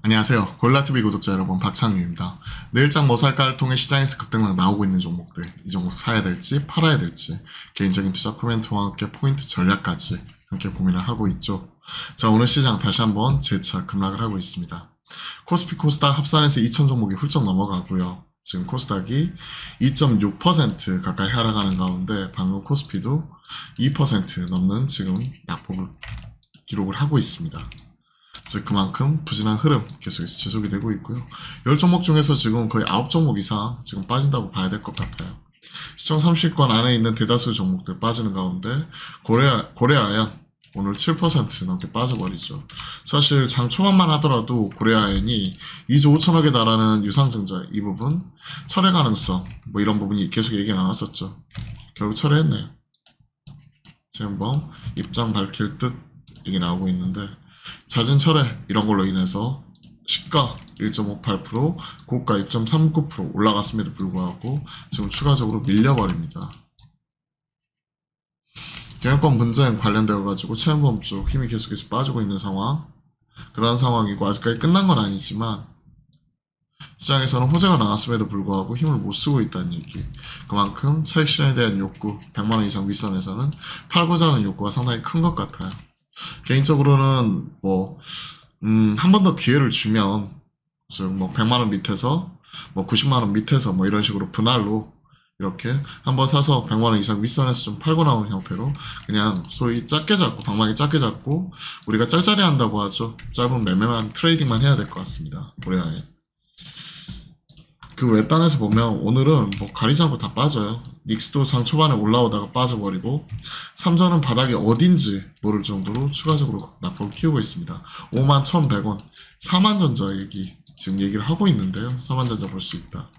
안녕하세요. 골라TV 구독자 여러분, 박창규입니다. 내일장 뭐 살까를 통해 시장에서 급등락 나오고 있는 종목들, 이 종목 사야 될지 팔아야 될지 개인적인 투자 코멘트와 함께 포인트 전략까지 함께 고민을 하고 있죠. 자, 오늘 시장 다시 한번 재차 급락을 하고 있습니다. 코스피 코스닥 합산해서 2000 종목이 훌쩍 넘어가고요. 지금 코스닥이 2.6% 가까이 하락하는 가운데 방금 코스피도 2% 넘는 지금 낙폭을 기록을 하고 있습니다. 즉 그만큼 부진한 흐름 계속해서 지속이 되고 있고요. 10종목 중에서 지금 거의 9종목 이상 지금 빠진다고 봐야 될 것 같아요. 시총 30권 안에 있는 대다수 종목들 빠지는 가운데 고래아연 오늘 7% 넘게 빠져버리죠. 사실 장 초반만 하더라도 고래아연이 2조 5천억에 달하는 유상증자 이 부분 철회 가능성 뭐 이런 부분이 계속 얘기가 나왔었죠. 결국 철회했네요. 지금 뭐 입장 밝힐 듯 얘기 나오고 있는데 잦은 철회 이런 걸로 인해서 시가 1.58%, 고가 6.39% 올라갔음에도 불구하고 지금 추가적으로 밀려버립니다. 경영권 분쟁 관련되어 가지고 채용보험 쪽 힘이 계속해서 빠지고 있는 상황, 그러한 상황이고 아직까지 끝난 건 아니지만 시장에서는 호재가 나왔음에도 불구하고 힘을 못 쓰고 있다는 얘기. 그만큼 차익 실현에 대한 욕구, 100만원 이상 윗선에서는 팔고자 하는 욕구가 상당히 큰 것 같아요. 개인적으로는 한 번 더 기회를 주면 즉 100만원 밑에서 90만원 밑에서 이런 식으로 분할로 이렇게 한번 사서 100만원 이상 윗선에서 좀 팔고 나오는 형태로 그냥 소위 작게 잡고 방망이 작게 잡고 우리가 짤짤이 한다고 하죠. 짧은 매매만 트레이딩만 해야 될 것 같습니다. 올해에 그 외딴에서 보면 오늘은 가리지 않고 다 빠져요. 닉스도 장 초반에 올라오다가 빠져버리고 삼전은 바닥이 어딘지 모를 정도로 추가적으로 낙폭을 키우고 있습니다. 51,100원 4만전자 지금 얘기를 하고 있는데요. 4만전자 볼 수 있다.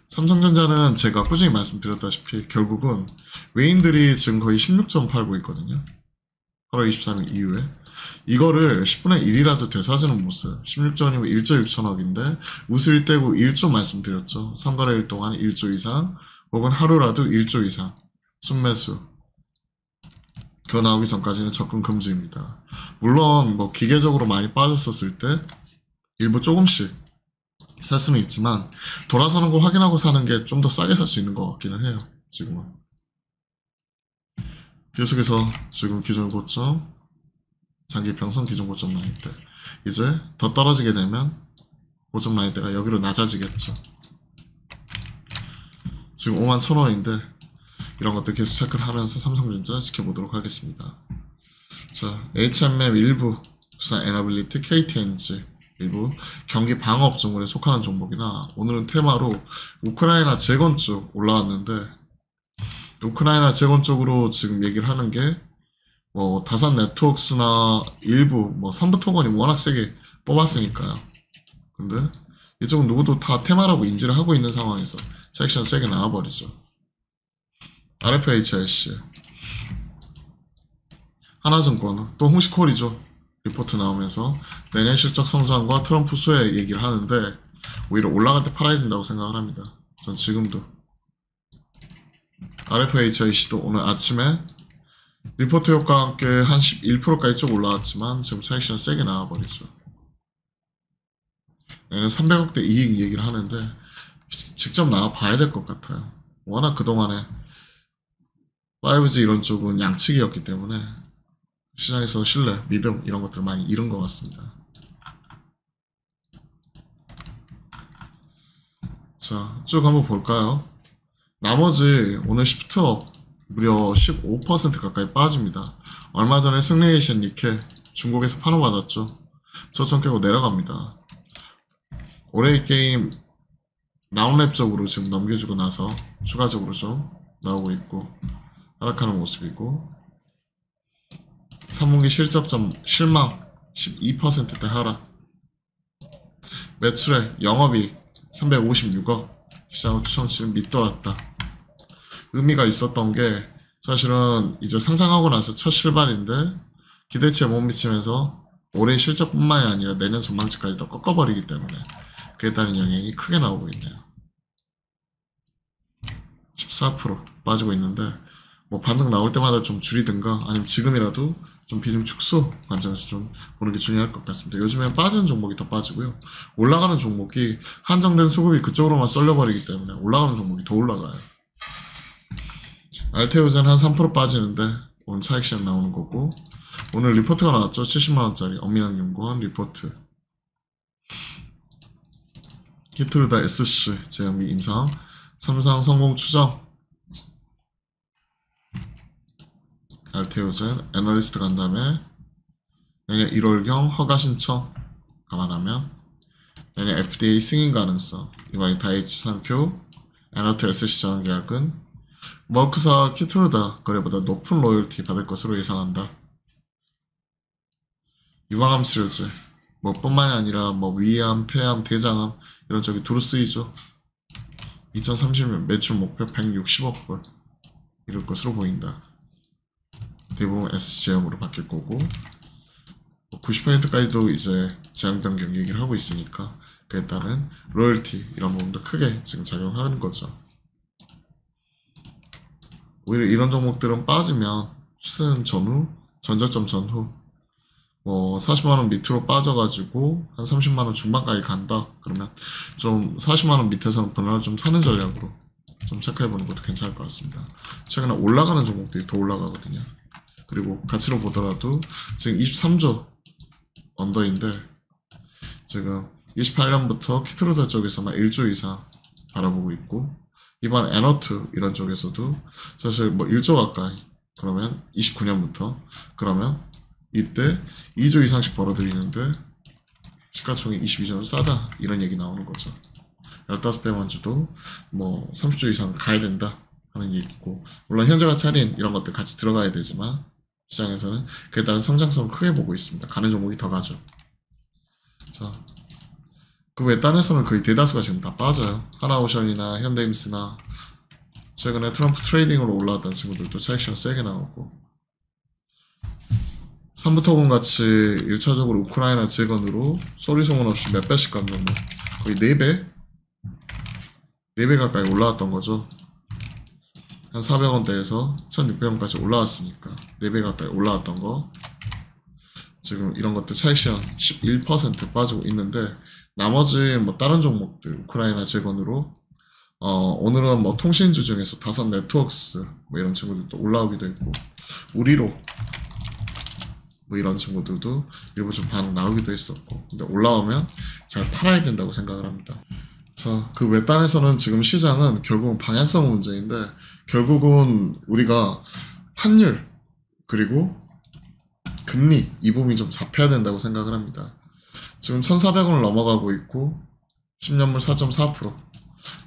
삼성전자는 제가 꾸준히 말씀드렸다시피 결국은 외인들이 지금 거의 16점 팔고 있거든요. 8월 23일 이후에 이거를 10분의 1이라도 되사지는 모습. 16전이면 1조 6천억인데 우슬 떼고 1조 말씀드렸죠. 3거래일 동안 1조 이상 혹은 하루라도 1조 이상 순매수 더 나오기 전까지는 접근 금지입니다. 물론 기계적으로 많이 빠졌었을 때 일부 조금씩 살 수는 있지만 돌아서는 거 확인하고 사는 게 좀 더 싸게 살 수 있는 것 같기는 해요. 지금은 계속해서 지금 기존 고점 장기 평선 기존 고점 라인대 이제 더 떨어지게 되면 고점 라인대가 여기로 낮아지겠죠. 지금 51,000원인데 이런 것들 계속 체크를 하면서 삼성전자 지켜보도록 하겠습니다. 자, HMM 일부 두산 에너빌리티, KTNG 일부 경기 방어업종군에 속하는 종목이나 오늘은 테마로 우크라이나 재건 쪽 올라왔는데 우크라이나 재건 쪽으로 지금 얘기를 하는 게 다산 네트워크스나 일부 삼부토건이 워낙 세게 뽑았으니까요. 근데 이쪽은 누구도 다 테마라고 인지를 하고 있는 상황에서 섹션 세게 나와버리죠. RFHIC 하나증권 또 홍시콜이죠. 리포트 나오면서 내년 실적 성장과 트럼프 수혜 얘기를 하는데 오히려 올라갈 때 팔아야 된다고 생각을 합니다. 전 지금도 RFHIC도 오늘 아침에 리포트 효과와 함께 한 11%까지 쭉 올라왔지만 지금 차익실현 세게 나와버리죠. 내년 300억대 이익 얘기를 하는데 직접 나와봐야 될 것 같아요. 워낙 그동안에 5G 이런 쪽은 양측이었기 때문에 시장에서 신뢰, 믿음 이런 것들을 많이 잃은 것 같습니다. 자, 쭉 한번 볼까요? 나머지 오늘 시프트업 무려 15% 가까이 빠집니다. 얼마 전에 승리에이션 니케 중국에서 판호받았죠. 저점 깨고 내려갑니다. 올해의 게임 나온랩 쪽으로 지금 넘겨주고 나서 추가적으로 좀 나오고 있고 하락하는 모습이고 3분기 실적점 실망 12%대 하락 매출액 영업이익 356억 시장은 추천치를 밑돌았다. 의미가 있었던 게 사실은 이제 상장하고 나서 첫 실발인데 기대치에 못 미치면서 올해 실적뿐만이 아니라 내년 전망치까지도 꺾어버리기 때문에 그에 따른 영향이 크게 나오고 있네요. 14% 빠지고 있는데 반등 나올 때마다 좀 줄이든가 아니면 지금이라도 좀 비중 축소 관점에서 좀 보는 게 중요할 것 같습니다. 요즘엔 빠지는 종목이 더 빠지고요. 올라가는 종목이 한정된 수급이 그쪽으로만 쏠려버리기 때문에 올라가는 종목이 더 올라가요. 알테오젠 한 3% 빠지는데 오늘 차익 시장 나오는 거고, 오늘 리포트가 나왔죠. 70만원짜리 엄민학연구원 리포트. 키트루다 SC 제한미 임상 3상 성공 추정. 알테오젠 애널리스트 간담회 내년 1월경 허가 신청 감안하면 내년 FDA 승인 가능성, 이번에 다이치 상표 애너트 SC 전환 계약은 머크사 키트루다 거래보다 높은 로열티 받을 것으로 예상한다. 유방암 치료제 뭐 뿐만이 아니라 뭐 위암, 폐암, 대장암 이런 쪽이 두루 쓰이죠. 2030년 매출 목표 160억 불 이럴 것으로 보인다. 대부분 SCM으로 바뀔 거고 90%까지도 이제 제한 변경 얘기를 하고 있으니까 그에 따른 로열티 이런 부분도 크게 지금 작용하는 거죠. 오히려 이런 종목들은 빠지면 추세는 전후, 전저점 전후 뭐 40만원 밑으로 빠져가지고 한 30만원 중반까지 간다 그러면 좀 40만원 밑에서는 분할을 좀 사는 전략으로 좀 체크해보는 것도 괜찮을 것 같습니다. 최근에 올라가는 종목들이 더 올라가거든요. 그리고 가치로 보더라도 지금 23조 언더인데 지금 28년부터 키트루다 쪽에서만 1조 이상 바라보고 있고, 이번 애너트 이런 쪽에서도 사실 뭐 1조 가까이, 그러면 29년부터 그러면 이때 2조 이상씩 벌어들이는데 시가총액 22조는 싸다 이런 얘기 나오는 거죠. 15배만 주도 뭐 30조 이상 가야 된다 하는 얘기고, 물론 현재 가치 할인 이런 것들 같이 들어가야 되지만 시장에서는 그에 따른 성장성을 크게 보고 있습니다. 가는 종목이 더 가죠. 자, 그 외 딴에서는 거의 대다수가 지금 다 빠져요. 하나오션이나 현대임스나 최근에 트럼프 트레이딩으로 올라왔던 친구들도 차익시장 세게 나오고, 삼부토건 같이 1차적으로 우크라이나 재건으로 소리 소문 없이 몇 배씩 가면 뭐 거의 4배? 4배 가까이 올라왔던 거죠. 한 400원대에서 1600원까지 올라왔으니까 4배 가까이 올라왔던 거 지금 이런 것들 차익시장 11% 빠지고 있는데, 나머지 뭐 다른 종목들 우크라이나 재건으로 오늘은 뭐 통신주 중에서 다산 네트워크스 뭐 이런 친구들도 올라오기도 했고, 우리로 뭐 이런 친구들도 일부 좀 반응 나오기도 했었고, 근데 올라오면 잘 팔아야 된다고 생각을 합니다. 자, 그 외딴에서는 지금 시장은 결국은 방향성 문제인데, 결국은 우리가 환율 그리고 금리 이 부분이 좀 잡혀야 된다고 생각을 합니다. 지금 1,400원을 넘어가고 있고 10년물 4.4%,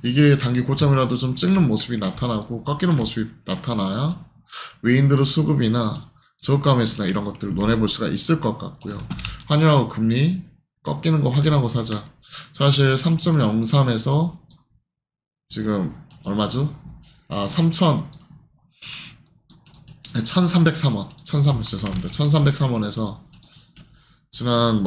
이게 단기 고점이라도 좀 찍는 모습이 나타나고 꺾이는 모습이 나타나야 외인들의 수급이나 저가 매수나 이런 것들을 논해볼 수가 있을 것 같고요. 환율하고 금리 꺾이는 거 확인하고 사자. 사실 3.03에서 지금 얼마죠? 1303원, 죄송합니다. 1303원에서 지난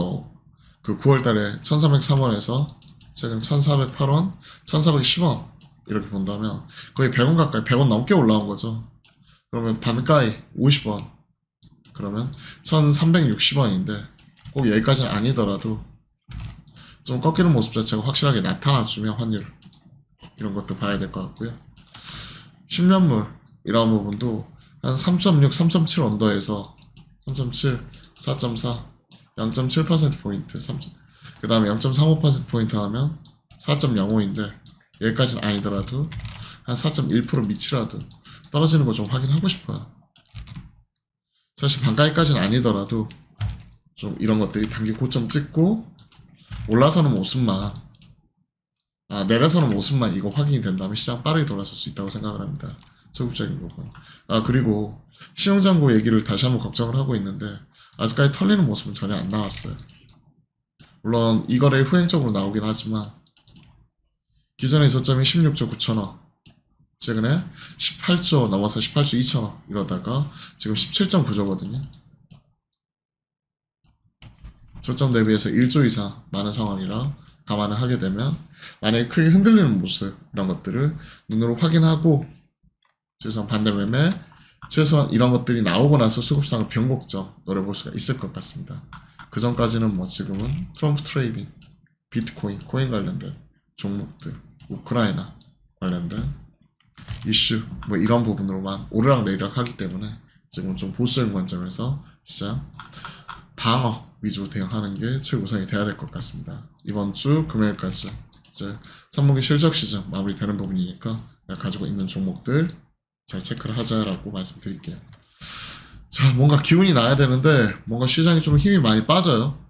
그 9월달에 1303원에서 최근 1408원, 1410원 이렇게 본다면 거의 100원 가까이, 100원 넘게 올라온 거죠. 그러면 반가이 50원, 그러면 1360원인데 꼭 여기까지는 아니더라도 좀 꺾이는 모습 자체가 확실하게 나타나주면 환율 이런 것도 봐야 될 것 같고요. 10년물 이런 부분도 한 3.6, 3.7 언더에서 3.7, 4.4, 0.7%포인트, 그 다음에 0.35%포인트 하면 4.05인데 여기까지는 아니더라도 한 4.1% 밑이라도 떨어지는 거 좀 확인하고 싶어요. 사실 반가이까지는 아니더라도 좀 이런 것들이 단기 고점 찍고 올라서는 모습만, 내려서는 모습만 이거 확인이 된다면 시장 빠르게 돌아설 수 있다고 생각을 합니다. 소극적인 부분. 그리고 신용잔고 얘기를 다시 한번 걱정을 하고 있는데 아직까지 털리는 모습은 전혀 안 나왔어요. 물론 이 거래 후행적으로 나오긴 하지만 기존의 저점이 16조 9천억, 최근에 18조 넘어서 18조 2천억 이러다가 지금 17.9조거든요. 저점 대비해서 1조 이상 많은 상황이라 감안을 하게 되면 만약에 크게 흔들리는 모습 이런 것들을 눈으로 확인하고, 최소한 반대 매매 최소한 이런 것들이 나오고 나서 수급상을 변곡점 노려볼 수가 있을 것 같습니다. 그 전까지는 뭐 지금은 트럼프 트레이딩, 비트코인, 코인 관련된 종목들, 우크라이나 관련된 이슈 뭐 이런 부분으로만 오르락 내리락 하기 때문에 지금 좀 보수적인 관점에서 시장 방어 위주로 대응하는 게 최우선이 돼야 될 것 같습니다. 이번 주 금요일까지 이제 3분기 실적 시즌 마무리되는 부분이니까 내가 가지고 있는 종목들 잘 체크를 하자라고 말씀드릴게요. 자, 뭔가 기운이 나야 되는데 뭔가 시장이 좀 힘이 많이 빠져요.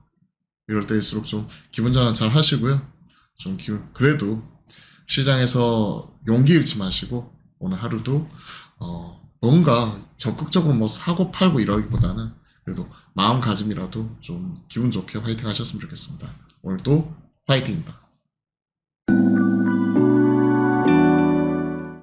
이럴 때일수록 좀 기분 전환 잘 하시고요. 좀 기운 그래도 시장에서 용기 잃지 마시고 오늘 하루도 뭔가 적극적으로 뭐 사고 팔고 이러기보다는 그래도 마음가짐이라도 좀 기분 좋게 화이팅 하셨으면 좋겠습니다. 오늘도 화이팅입니다.